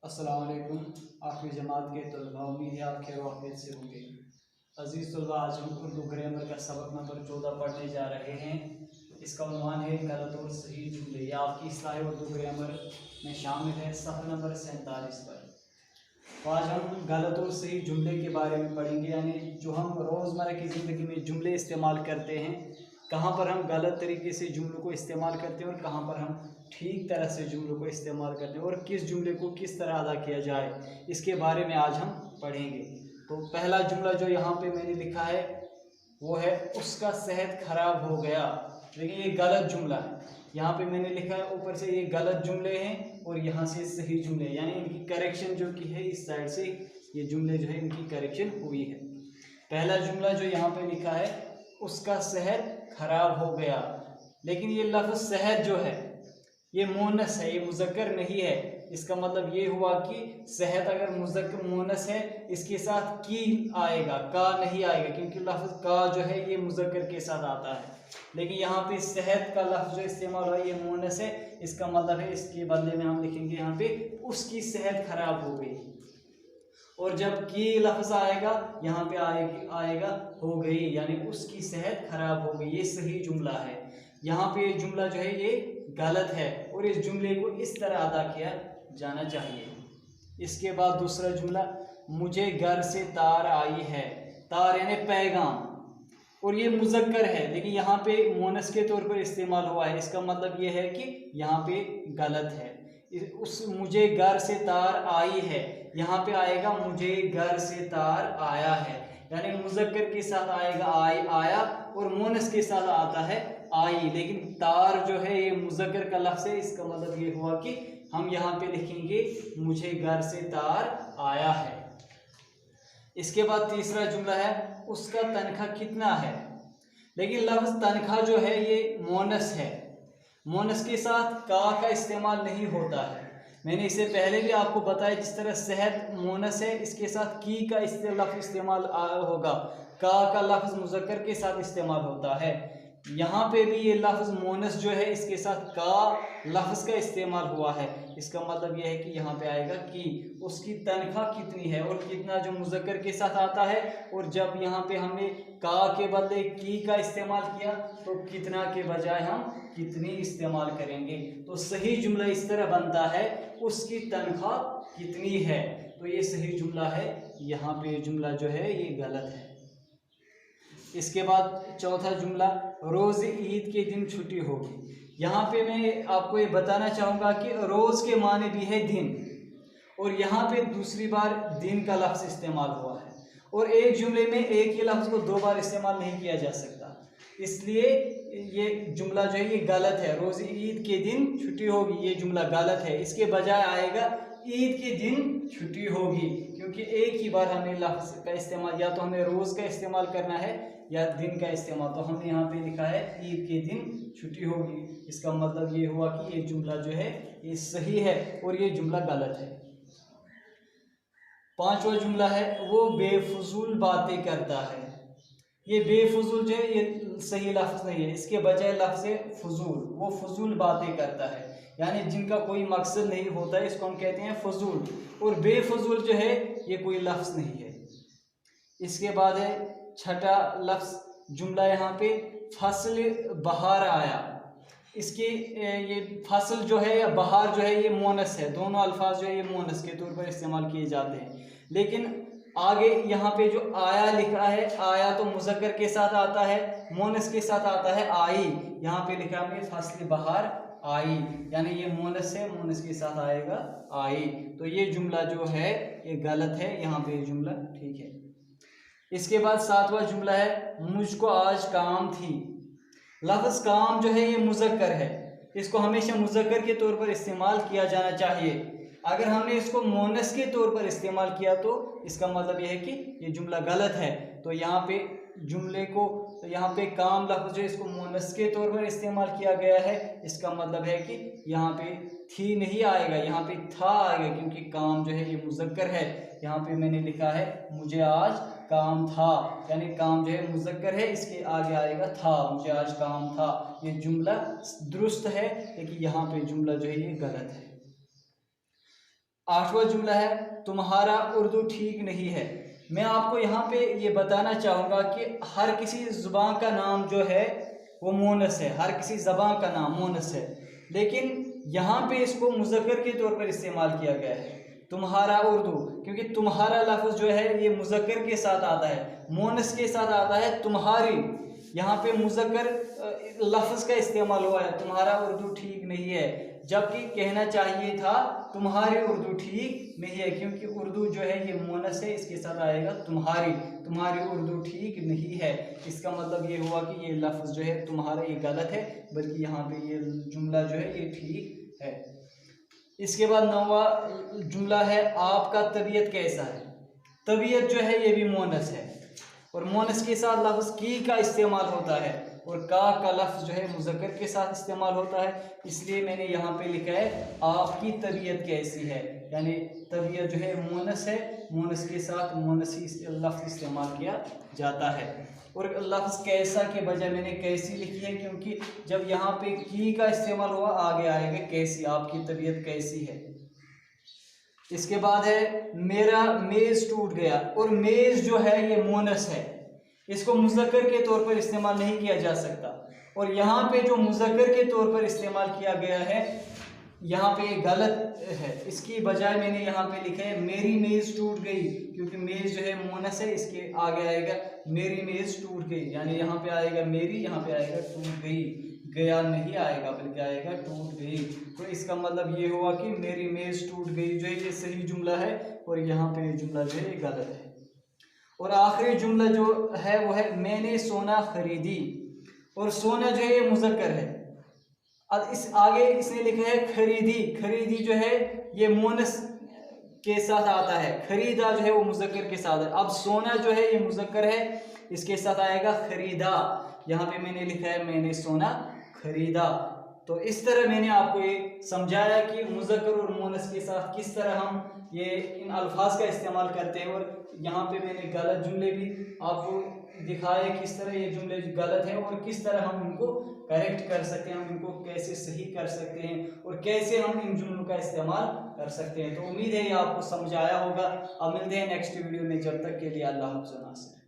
अस्सलाम वालेकुम। आपकी जमात के तलबा, उम्मीद है आप खैर वाफियत से होंगे। अज़ीज़ तलबा, आज हम उर्दू ग्रामर का सबक नंबर 14 पढ़ने जा रहे हैं। इसका उन्वान है गलत और सही जुमले। यह आपकी इस्लाही उर्दू ग्रामर में शामिल है, सफ़ा नंबर 47 पर। तो आज हम गलत और सही जुमले के बारे में पढ़ेंगे, यानी जो हम रोज़मर्रा की ज़िंदगी में जुमले इस्तेमाल करते हैं, कहाँ पर हम गलत तरीके से जुमलों को इस्तेमाल करते हैं और कहाँ पर हम ठीक तरह से जुमलों को इस्तेमाल करते हैं, और किस जुमले को किस तरह अदा किया जाए, इसके बारे में आज हम पढ़ेंगे। तो पहला जुमला जो यहाँ पे मैंने लिखा है वो है उसका सेहत खराब हो गया। लेकिन ये गलत जुमला है। यहाँ पे मैंने लिखा है ऊपर से ये गलत जुमले हैं और यहाँ से सही जुमले, यानी इनकी करेक्शन जो की है इस साइड से ये जुमले जो है इनकी करेक्शन हुई है। पहला जुमला जो यहाँ पे लिखा है उसका सेहत खराब हो गया, लेकिन ये लफ्ज़ सेहत जो है ये मुअन्नस है, ये मुज़क्कर नहीं है। इसका मतलब ये हुआ कि सेहत अगर मुज़क्कर मुअन्नस है, इसके साथ की आएगा, का नहीं आएगा, क्योंकि लफ्ज़ का जो है ये मुज़क्कर के साथ आता है। लेकिन यहाँ पे सेहत का लफ्ज़ जो इस्तेमाल हुआ ये मुअन्नस है। इसका मतलब है इसके बदले में हम लिखेंगे यहाँ पे उसकी सेहत खराब हो गई, और जब की लफ्ज़ आएगा यहाँ पे आएगा हो गई, यानी उसकी सेहत खराब हो गई। ये सही जुमला है। यहाँ पे जुमला जो है ये गलत है और इस जुमले को इस तरह अदा किया जाना चाहिए। इसके बाद दूसरा जुमला, मुझे घर से तार आई है। तार यानी पैगाम, और ये मुज़क्कर है, लेकिन यहाँ पे मुअन्नस के तौर पर इस्तेमाल हुआ है। इसका मतलब ये है कि यहाँ पे गलत है। उस मुझे घर से तार आई है, यहाँ पे आएगा मुझे घर से तार आया है, यानी मुज़क्कर के साथ आएगा आया, और मुअन्नस के साथ आता है आई। लेकिन तार जो है ये मुज़क्कर का लफ्ज़ है। इसका मतलब ये हुआ कि हम यहाँ पे लिखेंगे मुझे घर से तार आया है। इसके बाद तीसरा जुमला है उसका तनख्वाह कितना है। लेकिन लफ्ज़ तनख्वाह जो है ये मुअन्नस है, मुअन्नस के साथ का इस्तेमाल नहीं होता है। मैंने इससे पहले भी आपको बताया, जिस तरह सेहत मुअन्नस है, इसके साथ की का लफ्ज़ इस्तेमाल होगा, का लफ्ज़ मुज़क्कर के साथ इस्तेमाल होता है। यहाँ पे भी ये लफ्ज़ मुअन्नस जो है इसके साथ का लफ्ज़ का इस्तेमाल हुआ है। इसका मतलब यह है कि यहाँ पे आएगा कि उसकी तनख्वाह कितनी है, और कितना जो मुज़क्कर के साथ आता है, और जब यहाँ पे हमने का के बदले की का इस्तेमाल किया तो कितना के बजाय हम कितनी इस्तेमाल करेंगे। तो सही जुमला इस तरह बनता है उसकी तनख्वाह कितनी है, तो ये सही जुमला है। यहाँ पे जुमला जो है ये गलत है। इसके बाद चौथा जुमला, रोज़ ईद के दिन छुट्टी होगी। यहाँ पे मैं आपको ये बताना चाहूँगा कि रोज़ के माने भी है दिन, और यहाँ पे दूसरी बार दिन का लफ्ज़ इस्तेमाल हुआ है, और एक जुमले में एक ही लफ्ज़ को दो बार इस्तेमाल नहीं किया जा सकता। इसलिए ये जुमला जो है ये गलत है। रोज़ ईद के दिन छुट्टी होगी, ये जुमला गलत है। इसके बजाय आएगा ईद के दिन छुट्टी होगी, क्योंकि एक ही बार हमें लफ्ज़ का इस्तेमाल, या तो हमें रोज़ का इस्तेमाल करना है या दिन का इस्तेमाल। तो हमने यहाँ पे लिखा है ईद के दिन छुट्टी होगी। इसका मतलब ये हुआ कि ये जुमला जो है ये सही है और ये जुमला गलत है। पांचवा जुमला है वो बेफजूल बातें करता है। ये बेफजूल जो है ये सही लफ्ज़ नहीं है, इसके बजाय लफ्ज़ है फजूल। वो फजूल बातें करता है, यानी जिनका कोई मकसद नहीं होता है, इसको हम कहते हैं फजूल। और बेफजूल जो है ये कोई लफ्ज़ नहीं है। इसके बाद है छठा लफ्ज़ जुमला यहाँ पे फसल बहार आया। इसकी ये फसल जो है या बहार जो है ये मुअन्नस है। दोनों अल्फाज जो है ये मुअन्नस के तौर पर इस्तेमाल किए जाते हैं। लेकिन आगे यहाँ पे जो आया लिखा है, आया तो मुज़क्कर के साथ आता है, मुअन्नस के साथ आता है आई। यहाँ पे लिखा है फसल बहार आई, यानी ये मुअन्नस है, मुअन्नस के साथ आएगा आई। तो ये जुमला जो है ये गलत है, यहाँ पे ये जुमला ठीक है। इसके बाद सातवां जुमला है मुझको आज काम थी। लफ्ज़ काम जो है ये मुज़क्कर है, इसको हमेशा मुज़क्कर के तौर पर इस्तेमाल किया जाना चाहिए। अगर हमने इसको मुअन्नस के तौर पर इस्तेमाल किया तो इसका मतलब यह है कि ये जुमला गलत है। तो यहाँ पे जुमले को, तो यहाँ पे काम लफ्ज़ जो है इसको मुअन्नस के तौर पर इस्तेमाल किया गया है। इसका मतलब है कि यहाँ पे थी नहीं आएगा, यहाँ पे था आएगा, क्योंकि काम जो है ये मुज़क्कर है। यहाँ पे मैंने लिखा है मुझे आज काम था, यानी काम जो है मुज़क्कर है, इसके आगे आएगा था, मुझे आज काम था। ये जुमला दुरुस्त है, लेकिन यहाँ पे जुमला जो है ये गलत है। 8वां जुमला है तुम्हारा उर्दू ठीक नहीं है। मैं आपको यहाँ पे ये बताना चाहूँगा कि हर किसी ज़ुबान का नाम जो है वो मोनस है, हर किसी ज़बान का नाम मोनस है, लेकिन यहाँ पे इसको मुज़क्कर के तौर पर इस्तेमाल किया गया है, तुम्हारा उर्दू, क्योंकि तुम्हारा लफ्ज़ जो है ये मुज़क्कर के साथ आता है, मोनस के साथ आता है तुम्हारी। यहाँ पे मुज़क्कर लफ्ज़ का इस्तेमाल हुआ है, तुम्हारा उर्दू ठीक नहीं है, जबकि कहना चाहिए था तुम्हारी उर्दू ठीक नहीं है, क्योंकि उर्दू जो है ये मोनस है, इसके साथ आएगा तुम्हारी, तुम्हारी उर्दू ठीक नहीं है। इसका मतलब ये हुआ कि ये लफ्ज़ जो है तुम्हारा ये गलत है, बल्कि यहाँ पे ये जुमला जो है ये ठीक है। इसके बाद 9वां जुमला है आपका तबीयत कैसा है। तबीयत जो है ये भी मोनस है, और मोनस के साथ लफ्ज़ की का इस्तेमाल होता है, और का लफ्ज़ जो है मुज़क्कर के साथ इस्तेमाल होता है, इसलिए मैंने यहाँ पे लिखा है आपकी तबीयत कैसी है, यानी तबीयत जो है मोनस है, मोनस के साथ मोनसी लफ्ज़ इस्तेमाल किया जाता है। और लफ्ज़ कैसा के बजाय मैंने कैसी लिखी है, क्योंकि जब यहाँ पे की का इस्तेमाल हुआ आगे आएगा कैसी, आपकी तबीयत कैसी है। इसके बाद है मेरा मेज़ टूट गया, और मेज़ जो है ये मोनस है, इसको मुज़क्कर के तौर पर इस्तेमाल नहीं किया जा सकता, और यहाँ पे जो मुज़क्कर के तौर पर इस्तेमाल किया गया है यहाँ पे गलत है, इसकी बजाय मैंने यहाँ पे लिखा है मेरी मेज़ टूट गई, क्योंकि मेज़ जो है मोनस है, इसके आगे आएगा मेरी मेज़ टूट गई, यानी यहाँ पे आएगा मेरी, यहाँ पे आएगा टूट गई, गया नहीं आएगा बल्कि आएगा टूट गई। तो इसका मतलब ये हुआ कि मेरी मेज़ टूट गई जो है ये सही जुमला है, और यहाँ पे जुमला जो है ये गलत है। और आखिरी जुमला जो है वो है मैंने सोना खरीदी, और सोना जो है ये मुज़क्कर है, अब इस आगे इसने लिखा है खरीदी, खरीदी जो है ये मोनस के साथ आता है, खरीदा जो है वो मुज़क्कर के साथ है। अब सोना जो है ये मुज़क्कर है, इसके साथ आएगा खरीदा, यहाँ पे मैंने लिखा है मैंने सोना खरीदा। तो इस तरह मैंने आपको ये समझाया कि मुज़क्कर और मोनस के साथ किस तरह हम ये इन अल्फाज का इस्तेमाल करते हैं, और यहाँ पे मैंने गलत जुमले भी आपको दिखाए किस तरह ये जुमले गलत हैं, और किस तरह हम इनको करेक्ट कर सकते हैं, हम इनको कैसे सही कर सकते हैं, और कैसे हम इन जुमलों का इस्तेमाल कर सकते हैं। तो उम्मीद है ये आपको समझ आया होगा। अब मिलते हैं नेक्स्ट वीडियो में, जब तक के लिए अल्लाह हाफ़िज़।